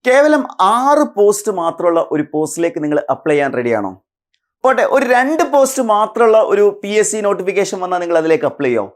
കേവലം 6 പോസ്റ്റ് മാത്രമുള്ള ഒരു പോസ്റ്റിലേക്ക് നിങ്ങൾ അപ്ലൈ ചെയ്യാൻ റെഡിയാണോ? പോട്ടെ, ഒരു 2 പോസ്റ്റ് മാത്രമുള്ള ഒരു PSC നോട്ടിഫിക്കേഷൻ വന്നാൽ നിങ്ങൾ അതിലേക്ക് അപ്ലൈ ചെയ്യോ?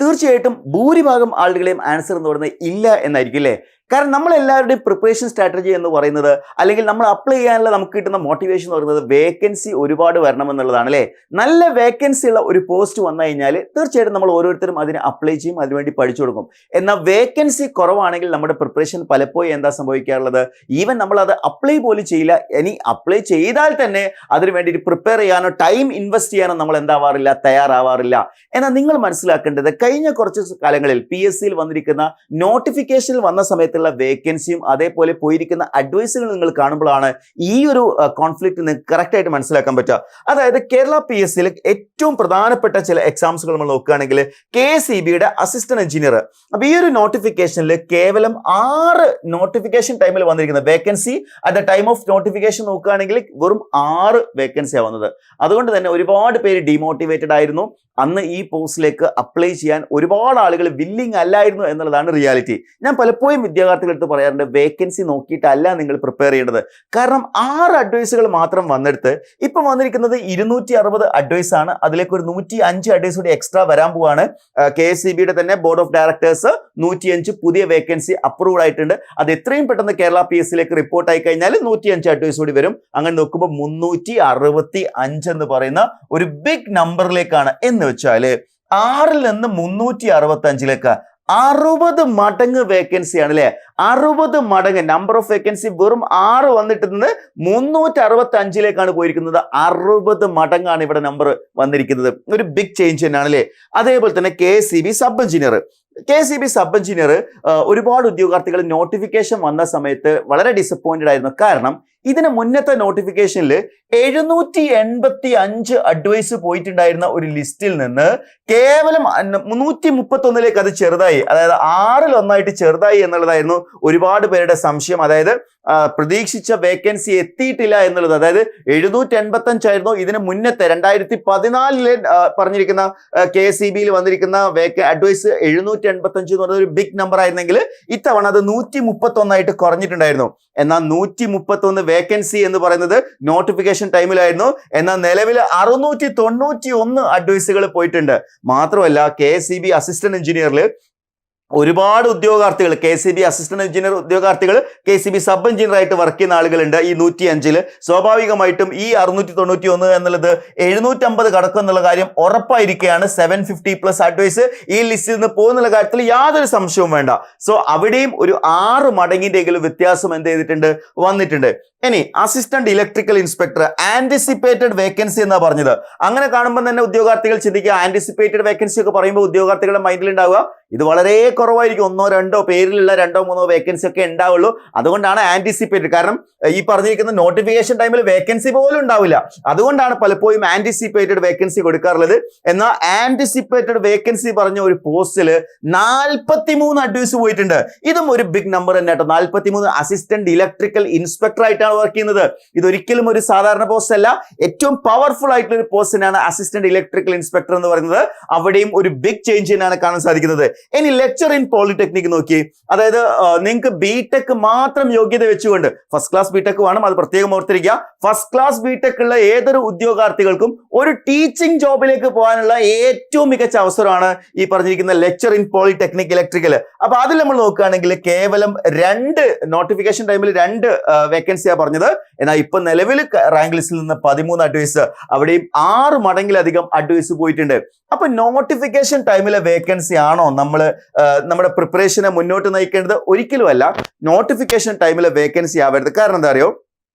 തീർച്ചയായിട്ടും ഭൂരിഭാഗം ആളുകളെയും ആൻസർ എന്ന് പറയുന്നത് ഇല്ല എന്നായിരിക്കും അല്ലേ? കാരണം നമ്മളെല്ലാവരുടെയും പ്രിപ്പറേഷൻ സ്ട്രാറ്റജി എന്ന് പറയുന്നത്, അല്ലെങ്കിൽ നമ്മൾ അപ്ലൈ ചെയ്യാനുള്ള നമുക്ക് കിട്ടുന്ന മോട്ടിവേഷൻ എന്ന് പറയുന്നത് വേക്കൻസി ഒരുപാട് വരണം എന്നുള്ളതാണ് അല്ലേ? നല്ല വേക്കൻസി ഉള്ള ഒരു പോസ്റ്റ് വന്നു കഴിഞ്ഞാൽ തീർച്ചയായിട്ടും നമ്മൾ ഓരോരുത്തരും അതിന് അപ്ലൈ ചെയ്യും, അതിനുവേണ്ടി പഠിച്ചു കൊടുക്കും. എന്നാൽ വേക്കൻസി കുറവാണെങ്കിൽ നമ്മുടെ പ്രിപ്പറേഷൻ പലപ്പോഴും എന്താ സംഭവിക്കാറുള്ളത്? ഈവൻ നമ്മൾ അത് അപ്ലൈ പോലും ചെയ്യില്ല. ഇനി അപ്ലൈ ചെയ്താൽ തന്നെ അതിന് വേണ്ടിയിട്ട് പ്രിപ്പയർ ചെയ്യാനോ ടൈം ഇൻവെസ്റ്റ് ചെയ്യാനോ നമ്മൾ എന്താവാറില്ല, തയ്യാറാവാറില്ല. എന്നാൽ നിങ്ങൾ മനസ്സിലാക്കേണ്ടത്, കഴിഞ്ഞ കുറച്ച് കാലങ്ങളിൽ PSCയിൽ വന്നിരിക്കുന്ന നോട്ടിഫിക്കേഷനിൽ വന്ന സമയത്ത് വേക്കൻസിയും അതേപോലെ പോയിരിക്കുന്ന അഡ്വൈസുകൾ നിങ്ങൾ കാണുമ്പോഴാണ് ഈ ഒരു കോൺഫ്ലിക്റ്റ് നിങ്ങൾക്ക് കറക്റ്റ് ആയിട്ട് മനസ്സിലാക്കാൻ പറ്റുക. അതായത് കേരള PSCയിൽ ഏറ്റവും പ്രധാനപ്പെട്ട ചില എക്സാംസുകൾ നമ്മൾ നോക്കുകയാണെങ്കിൽ KSEBയുടെ അസിസ്റ്റന്റ് എഞ്ചിനീയർ. അപ്പൊ ഈ ഒരു നോട്ടിഫിക്കേഷനിൽ കേവലം 6 നോട്ടിഫിക്കേഷൻ ടൈമിൽ വന്നിരിക്കുന്ന vacancy at the time of notification നോക്കുകയാണെങ്കിൽ വെറും 6 വേക്കൻസിയാണ് വന്നത്. അതുകൊണ്ട് തന്നെ ഒരുപാട് പേര് ഡിമോട്ടിവേറ്റഡ് ആയിരുന്നു. അന്ന് ഈ പോസ്റ്റിലേക്ക് അപ്ലൈ ചെയ്യാൻ ഒരുപാട് ആളുകൾ വില്ലിങ് അല്ലായിരുന്നു എന്നുള്ളതാണ് റിയാലിറ്റി. ഞാൻ പലപ്പോഴും വിദ്യാർത്ഥികളടുത്ത് പറയാറുണ്ട്, വേക്കൻസി നോക്കിയിട്ടല്ല നിങ്ങൾ പ്രിപ്പയർ ചെയ്യേണ്ടത്. കാരണം 6 അഡ്വൈസുകൾ മാത്രം വന്നെടുത്ത് ഇപ്പം വന്നിരിക്കുന്നത് 260 അഡ്വൈസ് ആണ്. അതിലേക്ക് ഒരു 105 അഡ്വൈസ് കൂടി എക്സ്ട്രാ വരാൻ പോവാണ്. KSEBയുടെ തന്നെ ബോർഡ് ഓഫ് ഡയറക്ടേഴ്സ് 105 പുതിയ വേക്കൻസി അപ്രൂവ്ഡ് ആയിട്ടുണ്ട്. അത് എത്രയും പെട്ടെന്ന് കേരള PSCയിലേക്ക് റിപ്പോർട്ട് ആയി കഴിഞ്ഞാൽ 105 അഡ്വൈസ് കൂടി വരും. അങ്ങനെ നോക്കുമ്പോൾ 365 എന്ന് പറയുന്ന ഒരു ബിഗ് നമ്പറിലേക്കാണ്. എന്ന് വെച്ചാല് 6ൽ നിന്ന് 365ലേക്ക് 60 മടങ്ങ് വേക്കൻസിയാണ് അല്ലെ? 60 മടങ്ങ് നമ്പർ ഓഫ് വേക്കൻസി വെറും 6 വന്നിട്ട് നിന്ന് 365ലേക്കാണ് പോയിരിക്കുന്നത്. 60 മടങ്ങാണ് ഇവിടെ നമ്പർ വന്നിരിക്കുന്നത്. ഒരു ബിഗ് ചേഞ്ച് തന്നെയാണ് അല്ലേ? അതേപോലെ തന്നെ KSEB സബ് എഞ്ചിനീയർ ഒരുപാട് ഉദ്യോഗാർത്ഥികൾ നോട്ടിഫിക്കേഷൻ വന്ന സമയത്ത് വളരെ ഡിസപ്പോയിന്റഡ് ആയിരുന്നു. കാരണം ഇതിന് മുന്നത്തെ നോട്ടിഫിക്കേഷനിൽ 785 അഡ്വൈസ് പോയിട്ടുണ്ടായിരുന്ന ഒരു ലിസ്റ്റിൽ നിന്ന് കേവലം 331ലേക്ക് അത് ചെറുതായി, അതായത് 6ൽ 1 ചെറുതായി എന്നുള്ളതായിരുന്നു ഒരുപാട് പേരുടെ സംശയം. അതായത് പ്രതീക്ഷിച്ച വേക്കൻസി എത്തിയിട്ടില്ല എന്നുള്ളത്. അതായത് 785 ആയിരുന്നു ഇതിന് മുന്നത്തെ 2014 പറഞ്ഞിരിക്കുന്ന KSEBയിൽ വന്നിരിക്കുന്ന അഡ്വൈസ്. 785 എന്ന് പറയുന്ന ഒരു ബിഗ് നമ്പർ ആയിരുന്നെങ്കിൽ ഇത്തവണ അത് 131 കുറഞ്ഞിട്ടുണ്ടായിരുന്നു. എന്നാൽ 131 വേക്കൻസി എന്ന് പറയുന്നത് നോട്ടിഫിക്കേഷൻ ടൈമിലായിരുന്നു. എന്നാൽ നിലവിൽ 691 അഡ്വൈസുകൾ പോയിട്ടുണ്ട്. മാത്രമല്ല KSEB അസിസ്റ്റന്റ് എഞ്ചിനീയറിൽ ഒരുപാട് ഉദ്യോഗാർത്ഥികൾ, KSEB അസിസ്റ്റന്റ് എഞ്ചിനീയർ ഉദ്യോഗാർത്ഥികൾ KSEB സബ് എഞ്ചിനീയർ ആയിട്ട് വർക്ക് ചെയ്യുന്ന ആളുകളുണ്ട്. ഈ 105ൽ സ്വാഭാവികമായിട്ടും ഈ 691 എന്നുള്ളത് 750 കടക്കും എന്നുള്ള കാര്യം ഉറപ്പായിരിക്കുകയാണ്. 750+ അഡ്വൈസ് ഈ ലിസ്റ്റിൽ നിന്ന് പോകുന്നുള്ള കാര്യത്തിൽ യാതൊരു സംശയവും വേണ്ട. സോ അവിടെയും ഒരു 6 മടങ്ങിന്റെങ്കിലും വ്യത്യാസം എന്ത് ചെയ്തിട്ടുണ്ട്, വന്നിട്ടുണ്ട്. ഇനി assistant electrical inspector anticipated vacancy എന്നാ പറഞ്ഞത്. അങ്ങനെ കാണുമ്പോൾ തന്നെ ഉദ്യോഗാർത്ഥികൾ ചിന്തിക്കുക, ആന്റിസിപ്പേറ്റഡ് വേക്കൻസി ഒക്കെ പറയുമ്പോൾ ഉദ്യോഗാർത്ഥികളുടെ മൈൻഡിൽ ഉണ്ടാവുക ഇത് വളരെ കുറവായിരിക്കും, 1-2 പേരിലുള്ള 2-3 വേക്കൻസി ഒക്കെ ഉണ്ടാവുള്ളൂ. അതുകൊണ്ടാണ് ആന്റിസിപ്പേറ്റഡ്. കാരണം ഈ പറഞ്ഞിരിക്കുന്ന നോട്ടിഫിക്കേഷൻ ടൈമിൽ വേക്കൻസി പോലും ഉണ്ടാവില്ല. അതുകൊണ്ടാണ് പലപ്പോഴും ആന്റിസിപ്പേറ്റഡ് വേക്കൻസി കൊടുക്കാറുള്ളത്. എന്നാൽ ആന്റിസിപ്പേറ്റഡ് വേക്കൻസി പറഞ്ഞ ഒരു പോസ്റ്റിൽ 43 അഡ്വൈസ് പോയിട്ടുണ്ട്. ഇതും ഒരു ബിഗ് നമ്പർ തന്നെ കേട്ടോ. 43 അസിസ്റ്റന്റ് ഇലക്ട്രിക്കൽ ഇൻസ്പെക്ടർ ആയിട്ടാണ് വർക്ക് ചെയ്യുന്നത്. ഇതൊരിക്കലും ഒരു സാധാരണ പോസ്റ്റ് അല്ല. ഏറ്റവും പവർഫുൾ ആയിട്ടുള്ള ഒരു പോസ്റ്റിനാണ് അസിസ്റ്റന്റ് ഇലക്ട്രിക്കൽ ഇൻസ്പെക്ടർ എന്ന് പറയുന്നത്. അവിടെയും ഒരു ബിഗ് ചേഞ്ച് തന്നെയാണ് കാണാൻ സാധിക്കുന്നത്. ഇനി ലെക്ചർ ഇൻ പോളിടെക്നിക് നോക്കി. അതായത് നിങ്ങൾക്ക് BTech മാത്രം യോഗ്യത വെച്ചുകൊണ്ട്, ഫസ്റ്റ് ക്ലാസ് BTech വേണം, അത് പ്രത്യേകം ഓർത്തിരിക്കുക. ഫസ്റ്റ് ക്ലാസ് BTech ഉള്ള ഏതൊരു ഉദ്യോഗാർത്ഥികൾക്കും ഒരു ടീച്ചിങ് ജോബിലേക്ക് പോകാനുള്ള ഏറ്റവും മികച്ച അവസരമാണ് ഈ പറഞ്ഞിരിക്കുന്ന ലെക്ചർ ഇൻ പോളിടെക്നിക് ഇലക്ട്രിക്കൽ. അപ്പൊ അതിൽ നമ്മൾ നോക്കുകയാണെങ്കിൽ കേവലം 2 നോട്ടിഫിക്കേഷൻ ടൈമിൽ 2 വേക്കൻസിയാണ് പറഞ്ഞത്. എന്നാൽ ഇപ്പൊ നിലവിൽ റാങ്ക് ലിസ്റ്റിൽ നിന്ന് 13 അഡ്വൈസ്, അവിടെയും 6 മടങ്ങിലധികം അഡ്വൈസ് പോയിട്ടുണ്ട്. അപ്പൊ നോട്ടിഫിക്കേഷൻ ടൈമിലെ വേക്കൻസി ആണോ നമ്മുടെ പ്രിപ്പറേഷനെ മുന്നോട്ട് നയിക്കേണ്ടത്? ഒരിക്കലും അല്ല. നോട്ടിഫിക്കേഷൻ ടൈമിലെ വേക്കൻസി ആവരുത്. കാരണം എന്താ അറിയോ,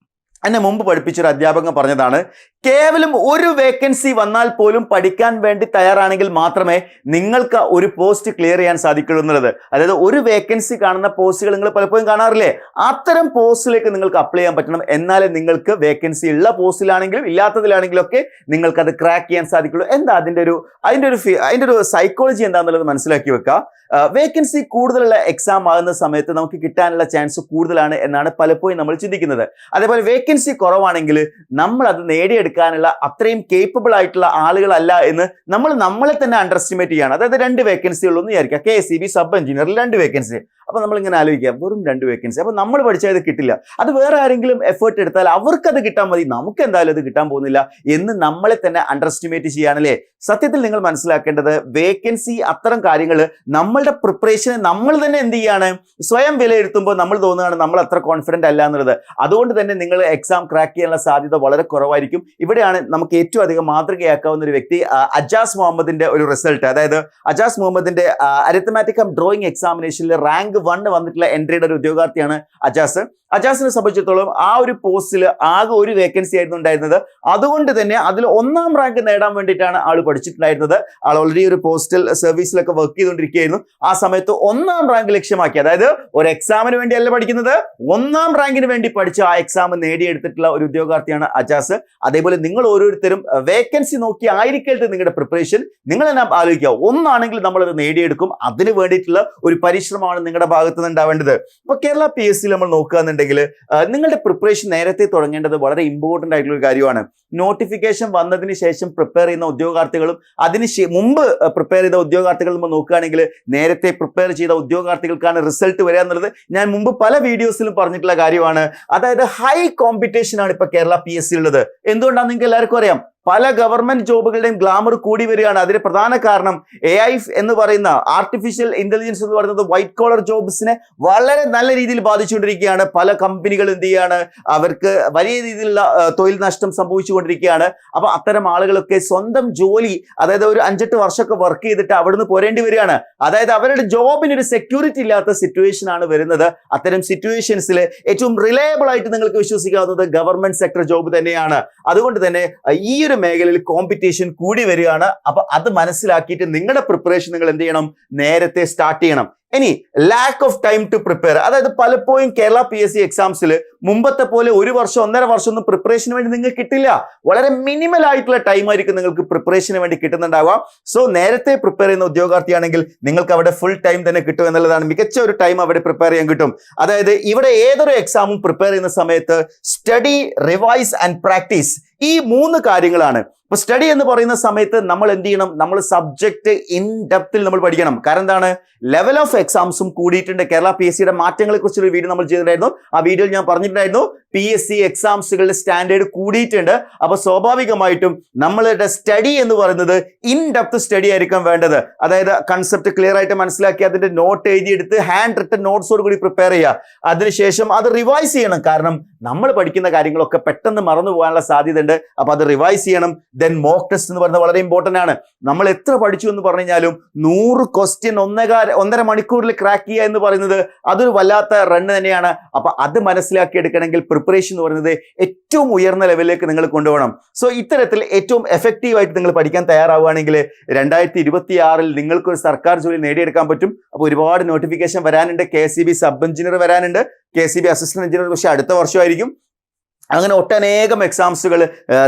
എന്നെ മുമ്പ് പഠിപ്പിച്ചൊരു അധ്യാപകൻ പറഞ്ഞതാണ്, കേവലം ഒരു വേക്കൻസി വന്നാൽ പോലും പഠിക്കാൻ വേണ്ടി തയ്യാറാണെങ്കിൽ മാത്രമേ നിങ്ങൾക്ക് ഒരു പോസ്റ്റ് ക്ലിയർ ചെയ്യാൻ സാധിക്കുള്ളൂ എന്നുള്ളത്. അതായത് ഒരു വേക്കൻസി കാണുന്ന പോസ്റ്റുകൾ നിങ്ങൾ പലപ്പോഴും കാണാറില്ലേ? അത്തരം പോസ്റ്റിലേക്ക് നിങ്ങൾക്ക് അപ്ലൈ ചെയ്യാൻ പറ്റണം. എന്നാലേ നിങ്ങൾക്ക് വേക്കൻസി ഉള്ള പോസ്റ്റിലാണെങ്കിലും ഇല്ലാത്തതിലാണെങ്കിലും ഒക്കെ നിങ്ങൾക്ക് അത് ക്രാക്ക് ചെയ്യാൻ സാധിക്കുള്ളൂ. എന്താ അതിന്റെ ഒരു സൈക്കോളജി എന്താണെന്നുള്ളത് മനസ്സിലാക്കി വെക്കുക. വേക്കൻസി കൂടുതലുള്ള എക്സാം ആകുന്ന സമയത്ത് നമുക്ക് കിട്ടാനുള്ള ചാൻസ് കൂടുതലാണ് എന്നാണ് പലപ്പോഴും നമ്മൾ ചിന്തിക്കുന്നത്. അതേപോലെ വേക്കൻസി കുറവാണെങ്കിൽ നമ്മൾ അത് നേടിയെടുക്കാനുള്ള അത്രയും കേപ്പബിൾ ആയിട്ടുള്ള ആളുകളല്ല എന്ന് നമ്മളെ തന്നെ അണ്ടർ എസ്റ്റിമേറ്റ് ചെയ്യാണ്. അതായത് 2 വേക്കൻസി ഉള്ളൂ എന്ന് വിചാരിക്കുക. KSEB സബ് എഞ്ചിനീയറിൽ 2 വേക്കൻസി. അപ്പൊ നമ്മൾ ഇങ്ങനെ ആലോചിക്കാം, വെറും 2 വേക്കൻസി, അപ്പൊ നമ്മൾ പഠിച്ചാൽ ഇത് കിട്ടില്ല, അത് വേറെ ആരെങ്കിലും എഫേർട്ട് എടുത്താൽ അവർക്കത് കിട്ടാൻ മതി, നമുക്ക് എന്തായാലും അത് കിട്ടാൻ പോകുന്നില്ല എന്ന് നമ്മളെ തന്നെ അണ്ടർ എസ്റ്റിമേറ്റ് ചെയ്യാണല്ലേ. സത്യത്തിൽ നിങ്ങൾ മനസ്സിലാക്കേണ്ടത് വേക്കൻസി അത്തരം കാര്യങ്ങൾ നമ്മളുടെ പ്രിപ്പറേഷനെ നമ്മൾ തന്നെ എന്ത് ചെയ്യാണ്, സ്വയം വിലയിരുത്തുമ്പോൾ നമ്മൾ തോന്നുകയാണ് നമ്മൾ അത്ര കോൺഫിഡന്റ് അല്ല എന്നുള്ളത്. അതുകൊണ്ട് തന്നെ നിങ്ങൾ എക്സാം ക്രാക്ക് ചെയ്യാനുള്ള സാധ്യത വളരെ കുറവായിരിക്കും. ഇവിടെയാണ് നമുക്ക് ഏറ്റവും അധികം മാതൃകയാക്കാവുന്ന ഒരു വ്യക്തി അജാസ് മുഹമ്മദിന്റെ ഒരു റിസൾട്ട്. അതായത് അജാസ് മുഹമ്മദിന്റെ അരിത്തമാറ്റിക് കം ഡ്രോയിങ് എക്സാമിനേഷനിൽ റാങ്ക് 1 വന്നിട്ടുള്ള എൻട്രിയുടെ ഒരു ഉദ്യോഗാർത്ഥിയാണ് അജാസിനെ സംബന്ധിച്ചിടത്തോളം ആ ഒരു പോസ്റ്റിൽ ആകെ ഒരു വേക്കൻസി ആയിരുന്നു ഉണ്ടായിരുന്നത്. അതുകൊണ്ട് തന്നെ അതിൽ 1ാം റാങ്ക് നേടാൻ വേണ്ടിയിട്ടാണ് ആൾ പഠിച്ചിട്ടുണ്ടായിരുന്നത്. ആൾ ഓൾറെഡി ഒരു പോസ്റ്റൽ സർവീസിലൊക്കെ വർക്ക് ചെയ്തുകൊണ്ടിരിക്കുകയായിരുന്നു. ആ സമയത്ത് 1ാം റാങ്ക് ലക്ഷ്യമാക്കി, അതായത് ഒരു എക്സാമിന് വേണ്ടിയല്ല പഠിക്കുന്നത്, 1ാം റാങ്കിന് വേണ്ടി പഠിച്ച് ആ എക്സാം നേടിയെടുത്തിട്ടുള്ള ഒരു ഉദ്യോഗാർത്ഥിയാണ് അജാസ്. അതേപോലെ നിങ്ങൾ ഓരോരുത്തരും വേക്കൻസി നോക്കി ആയിരിക്കരുത് നിങ്ങളുടെ പ്രിപ്പറേഷൻ. നിങ്ങൾ തന്നെ ആലോചിക്കുക, ഒന്നാണെങ്കിൽ നമ്മളത് നേടിയെടുക്കും, അതിന് വേണ്ടിയിട്ടുള്ള ഒരു പരിശ്രമമാണ് നിങ്ങളുടെ ഭാഗത്ത് നിന്ന് ഉണ്ടാവേണ്ടത്. അപ്പൊ കേരള PSC നമ്മൾ നോക്കുകയാണെന്നുണ്ടെങ്കിൽ നിങ്ങളുടെ പ്രിപ്പറേഷൻ നേരത്തെ തുടങ്ങേണ്ടത് വളരെ ഇമ്പോർട്ടന്റ് ആയിട്ടുള്ള ഒരു കാര്യമാണ്. നോട്ടിഫിക്കേഷൻ വന്നതിന് ശേഷം പ്രിപ്പയർ ചെയ്യുന്ന ഉദ്യോഗാർത്ഥികളും അതിന് മുമ്പ് പ്രിപ്പയർ ചെയ്ത ഉദ്യോഗാർത്ഥികളും നമ്മൾ നോക്കുകയാണെങ്കിൽ നേരത്തെ പ്രിപ്പയർ ചെയ്ത ഉദ്യോഗാർത്ഥികൾക്കാണ് റിസൾട്ട് വരിക എന്നുള്ളത് ഞാൻ മുമ്പ് പല വീഡിയോസിലും പറഞ്ഞിട്ടുള്ള കാര്യമാണ്. അതായത് ഹൈ കോമ്പറ്റീഷൻ ആണ് ഇപ്പൊ കേരള PSC ഉള്ളത്. എന്തുകൊണ്ടാണ് നിങ്ങൾക്ക് എല്ലാവർക്കും അറിയാം, പല ഗവൺമെന്റ് ജോബുകളുടെയും ഗ്ലാമർ കൂടി വരികയാണ്. അതിന് പ്രധാന കാരണം AI എന്ന് പറയുന്ന ആർട്ടിഫിഷ്യൽ ഇന്റലിജൻസ് എന്ന് പറയുന്നത് വൈറ്റ് കോളർ ജോബ്സിനെ വളരെ നല്ല രീതിയിൽ ബാധിച്ചുകൊണ്ടിരിക്കുകയാണ്. പല കമ്പനികൾ എന്ത് ചെയ്യാണ്, അവർക്ക് വലിയ രീതിയിലുള്ള തൊഴിൽ നഷ്ടം സംഭവിച്ചുകൊണ്ടിരിക്കുകയാണ്. അപ്പൊ അത്തരം ആളുകളൊക്കെ സ്വന്തം ജോലി, അതായത് ഒരു 5-8 വർഷമൊക്കെ വർക്ക് ചെയ്തിട്ട് അവിടുന്ന് പോരേണ്ടി വരികയാണ്. അതായത് അവരുടെ ജോബിന് ഒരു സെക്യൂരിറ്റി ഇല്ലാത്ത സിറ്റുവേഷൻ ആണ് വരുന്നത്. അത്തരം സിറ്റുവേഷൻസിൽ ഏറ്റവും റിലയബിൾ ആയിട്ട് നിങ്ങൾക്ക് വിശ്വസിക്കാവുന്നത് ഗവൺമെന്റ് സെക്ടർ ജോബ് തന്നെയാണ്. അതുകൊണ്ട് തന്നെ ഈ ഒരു മേഖലയിൽ കോമ്പറ്റീഷൻ കൂടി വരികയാണ്. അപ്പൊ അത് മനസ്സിലാക്കിയിട്ട് നിങ്ങളുടെ പ്രിപ്പറേഷൻ നിങ്ങൾ എന്ത് ചെയ്യണം, നേരത്തെ സ്റ്റാർട്ട് ചെയ്യണം. ഇനി lack of time to prepare, അതായത് പലപ്പോഴും കേരള PSC എക്സാംസിൽ മുമ്പത്തെ പോലെ 1 വർഷം 1.5 വർഷം ഒന്നും പ്രിപ്പറേഷന് വേണ്ടി നിങ്ങൾക്ക് കിട്ടില്ല. വളരെ മിനിമൽ ആയിട്ടുള്ള ടൈം ആയിരിക്കും നിങ്ങൾക്ക് പ്രിപ്പറേഷന് വേണ്ടി കിട്ടുന്നുണ്ടാവുക. സോ നേരത്തെ പ്രിപ്പയർ ചെയ്യുന്ന ഉദ്യോഗാർത്ഥിയാണെങ്കിൽ നിങ്ങൾക്ക് അവിടെ ഫുൾ ടൈം തന്നെ കിട്ടും എന്നുള്ളതാണ്. മികച്ച ഒരു ടൈം അവിടെ പ്രിപ്പയർ ചെയ്യാൻ കിട്ടും. അതായത് ഇവിടെ ഏതൊരു എക്സാമും പ്രിപ്പയർ ചെയ്യുന്ന സമയത്ത് സ്റ്റഡി, റിവൈസ് ആൻഡ് പ്രാക്ടീസ്, ഈ 3 കാര്യങ്ങളാണ്. ഇപ്പൊ സ്റ്റഡി എന്ന് പറയുന്ന സമയത്ത് നമ്മൾ എന്ത് ചെയ്യണം, നമ്മൾ സബ്ജക്ട് ഇൻ ഡെപ്തിൽ നമ്മൾ പഠിക്കണം. കാരണം എന്താണ്, ലെവൽ ഓഫ് എക്സാംസും കൂടിയിട്ടുണ്ട്. കേരള PSCയുടെ മാറ്റങ്ങളെ കുറിച്ചൊരു വീഡിയോ നമ്മൾ ചെയ്തിട്ടുണ്ടായിരുന്നു. ആ വീഡിയോയിൽ ഞാൻ പറഞ്ഞിട്ടുണ്ടായിരുന്നു PSC എക്സാംസുകളുടെ സ്റ്റാൻഡേർഡ് കൂടിയിട്ടുണ്ട്. അപ്പൊ സ്വാഭാവികമായിട്ടും നമ്മളുടെ സ്റ്റഡി എന്ന് പറയുന്നത് ഇൻ ഡെപ്ത് സ്റ്റഡി ആയിരിക്കും വേണ്ടത്. അതായത് കൺസെപ്റ്റ് ക്ലിയർ ആയിട്ട് മനസ്സിലാക്കി അതിന്റെ നോട്ട് എഴുതിയെടുത്ത് ഹാൻഡ് റിട്ടൺ നോട്ട്സോട് കൂടി പ്രിപ്പയർ ചെയ്യുക. അതിനുശേഷം അത് റിവൈസ് ചെയ്യണം. കാരണം നമ്മൾ പഠിക്കുന്ന കാര്യങ്ങളൊക്കെ പെട്ടെന്ന് മറന്നു പോകാനുള്ള സാധ്യത ഉണ്ട്. അപ്പൊ അത് റിവൈസ് ചെയ്യണം. ദെൻ മോക്ക് ടെസ്റ്റ് എന്ന് പറയുന്നത് വളരെ ഇമ്പോർട്ടന്റ് ആണ്. നമ്മൾ എത്ര പഠിച്ചു എന്ന് പറഞ്ഞു കഴിഞ്ഞാലും 100 ക്വസ്റ്റ്യൻ 1.5 മണിക്കൂറിൽ ക്രാക്ക് ചെയ്യുക എന്ന് പറയുന്നത് അതൊരു വല്ലാത്ത റണ്ണ് തന്നെയാണ്. അപ്പൊ അത് മനസ്സിലാക്കി എടുക്കണമെങ്കിൽ പ്രിപ്പറേഷൻ എന്ന് പറയുന്നത് ഏറ്റവും ഉയർന്ന ലെവലിലേക്ക് നിങ്ങൾ കൊണ്ടുപോകണം. സോ ഇത്തരത്തിൽ ഏറ്റവും എഫക്റ്റീവ് ആയിട്ട് നിങ്ങൾ പഠിക്കാൻ തയ്യാറാവുകയാണെങ്കിൽ 2026 നിങ്ങൾക്കൊരു സർക്കാർ ജോലി നേടിയെടുക്കാൻ പറ്റും. അപ്പോൾ ഒരുപാട് നോട്ടിഫിക്കേഷൻ വരാനുണ്ട്. KSEB സബ് എഞ്ചിനീയർ വരാനുണ്ട്, KSEB അസിസ്റ്റന്റ് എഞ്ചിനീയർ പക്ഷേ അടുത്ത വർഷമായിരിക്കും. അങ്ങനെ ഒട്ടനേകം എക്സാംസുകൾ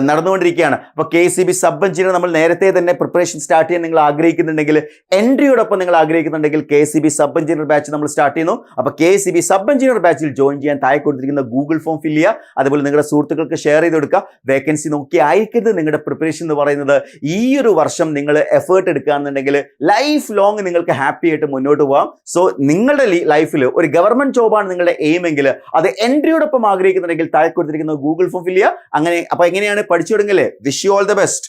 നടന്നുകൊണ്ടിരിക്കുകയാണ്. അപ്പോൾ KSEB സബ് എഞ്ചിനീയർ നമ്മൾ നേരത്തെ തന്നെ പ്രിപ്പറേഷൻ സ്റ്റാർട്ട് ചെയ്യാൻ നിങ്ങൾ ആഗ്രഹിക്കുന്നുണ്ടെങ്കിൽ, എൻട്രിയോടൊപ്പം നിങ്ങൾ ആഗ്രഹിക്കുന്നുണ്ടെങ്കിൽ KSEB സബ് എഞ്ചിനീയർ ബാച്ച് നമ്മൾ സ്റ്റാർട്ട് ചെയ്യുന്നു. അപ്പോൾ KSEB സബ് എഞ്ചിനീയർ ബാച്ചിൽ ജോയിൻ ചെയ്യാൻ താഴെ കൊടുത്തിരിക്കുന്ന ഗൂഗിൾ ഫോം ഫില്ല് ചെയ്യുക. അതുപോലെ നിങ്ങളുടെ സുഹൃത്തുക്കൾക്ക് ഷെയർ ചെയ്ത് കൊടുക്കുക. വേക്കൻസി നോക്കി ആയിരിക്കരുത് നിങ്ങളുടെ പ്രിപ്പറേഷൻ എന്ന് പറയുന്നത്. ഈ ഒരു വർഷം നിങ്ങൾ എഫേർട്ട് എടുക്കുകയാണെന്നുണ്ടെങ്കിൽ ലൈഫ് ലോങ് നിങ്ങൾക്ക് ഹാപ്പി ആയിട്ട് മുന്നോട്ട് പോകാം. സോ നിങ്ങളുടെ ലൈഫിൽ ഒരു ഗവൺമെന്റ് ജോബാണ് നിങ്ങളുടെ എയിം എങ്കിൽ അത് എൻട്രിയോടൊപ്പം ആഗ്രഹിക്കുന്നുണ്ടെങ്കിൽ താഴെ കൊടുത്തിരിക്കുന്ന ഗൂഗിൾ ഫോം ഫില്ല് ചെയ്യുക. അങ്ങനെ അപ്പൊ എങ്ങനെയാണ് പഠിച്ചു തുടങ്ങല്ലേ. Wish you all the best.